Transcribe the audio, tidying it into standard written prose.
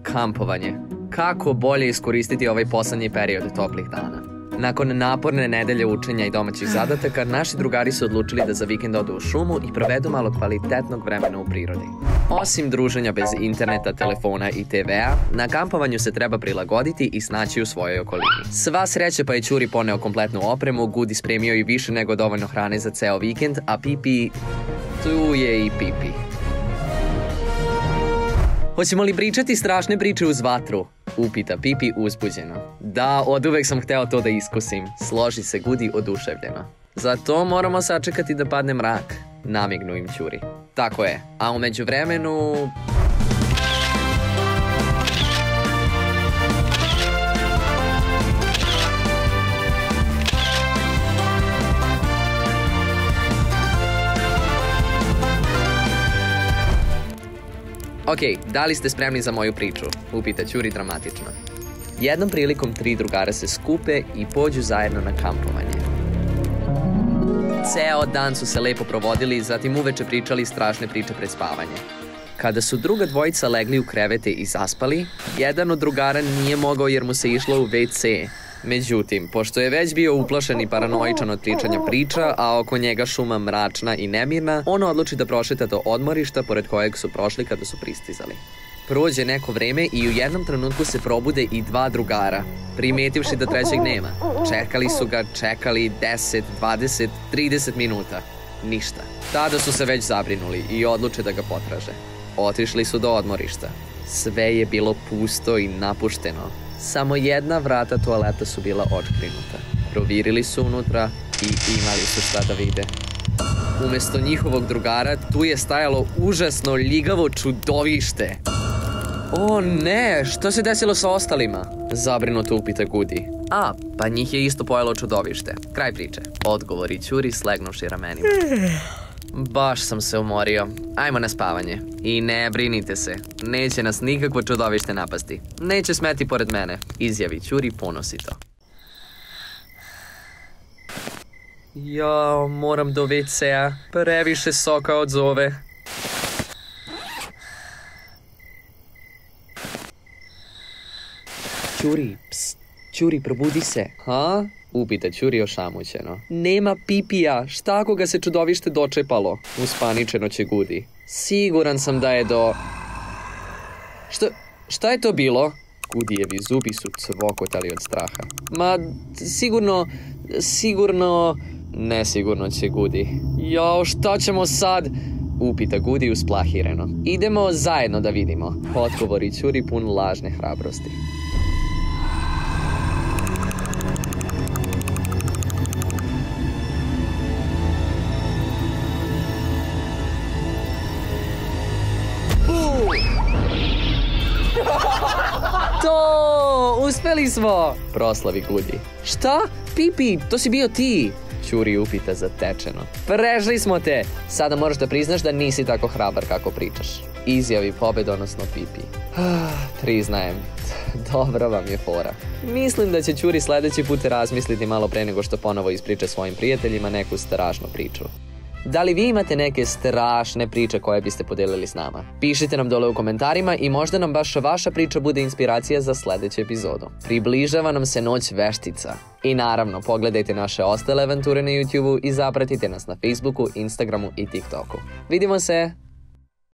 Kampovanje. Kako bolje iskoristiti ovaj poslednji period toplih dana? Nakon naporne nedelje učenja i domaćih zadataka, naši drugari su odlučili da za vikend odu u šumu i provedu malo kvalitetnog vremena u prirodi. Osim druženja bez interneta, telefona i TV-a, na kampovanju se treba prilagoditi i snaći u svojoj okolini. Sva sreća pa je Ćuri poneo kompletnu opremu, Gudi spremio i više nego dovoljno hrane za ceo vikend, a Pipi... tu je i Pipi. Hoćemo li pričati strašne priče uz vatru? Upita Pipi uzbuđeno. Da, oduvek sam hteo to da iskusim, složi se Gudi oduševljeno. Za to moramo sačekati da padne mrak, namignu im Ćuri. Tako je, a u međuvremenu... Ok, da li ste spremni za moju priču? Upita Ćuri dramatično. Jednom prilikom 3 drugara se skupe i pođu zajedno na kampovanje. Ceo dan su se lepo provodili, zatim uveče pričali strašne priče pred spavanje. Kada su druga dvojica legli u krevete i zaspali, jedan od drugara nije mogao jer mu se išlo u WC. Međutim, pošto je već bio uplašen i paranoičan od pričanja priča, a oko njega šuma mračna i nemirna, on odluči da prošeta do odmorišta pored kojeg su prošli kada su pristizali. Prođe neko vreme i u jednom trenutku se probude i 2 drugara, primetivši da trećeg nema. Čekali su ga, 10, 20, 30 minuta. Ništa. Tada su se već zabrinuli i odluče da ga potraže. Otišli su do odmorišta. Sve je bilo pusto i napušteno. Samo jedna vrata toaleta su bila otškrinuta. Provirili su unutra i imali su šta da vide. Umesto njihovog drugara, tu je stajalo užasno ljigavo čudovište. O ne, što se desilo sa ostalima? Zabrinuto upita Gudi. Pa njih je isto pojelo čudovište. Kraj priče. Odgovori Ćuri slegnuši ramenima. Baš sam se umorio. Ajmo na spavanje. I ne brinite se, neće nas nikakvo čudovište napasti. Neće smeti pored mene, izjavi Ćuri ponosito. Jao, moram do WC-a. Previše soka odzove. Ćuri, pst, Ćuri, probudi se. Ha? Upita Ćuri ošamućeno. Nema Pipija, šta ako ga se čudovište dočepalo? Uspaničeno će Gudi. Siguran sam da je do... Šta je to bilo? Gudijevi zubi su cvokotali od straha. Ma, sigurno... Nesigurno će Gudi. Jao, šta ćemo sad? Upita Gudi usplahireno. Idemo zajedno da vidimo. Odgovori Ćuri pun lažne hrabrosti. To! Uspeli smo! Proslavi Gudi. Šta? Pipi, to si bio ti! Ćuri upita zatečeno. Prešli smo te! Sada moraš da priznaš da nisi tako hrabar kako pričaš. Izjavi pobedonosno Pipi. Priznajem. Dobra vam je fora. Mislim da će Ćuri sledeći put razmisliti malo pre nego što ponovo ispriča svojim prijateljima neku strašnu priču. Da li vi imate neke strašne priče koje biste podelili s nama? Pišite nam dole u komentarima i možda nam baš vaša priča bude inspiracija za sledeću epizodu. Približava nam se Noć veštica. I naravno, pogledajte naše ostale avanture na YouTubeu i zapratite nas na Facebooku, Instagramu i TikToku. Vidimo se!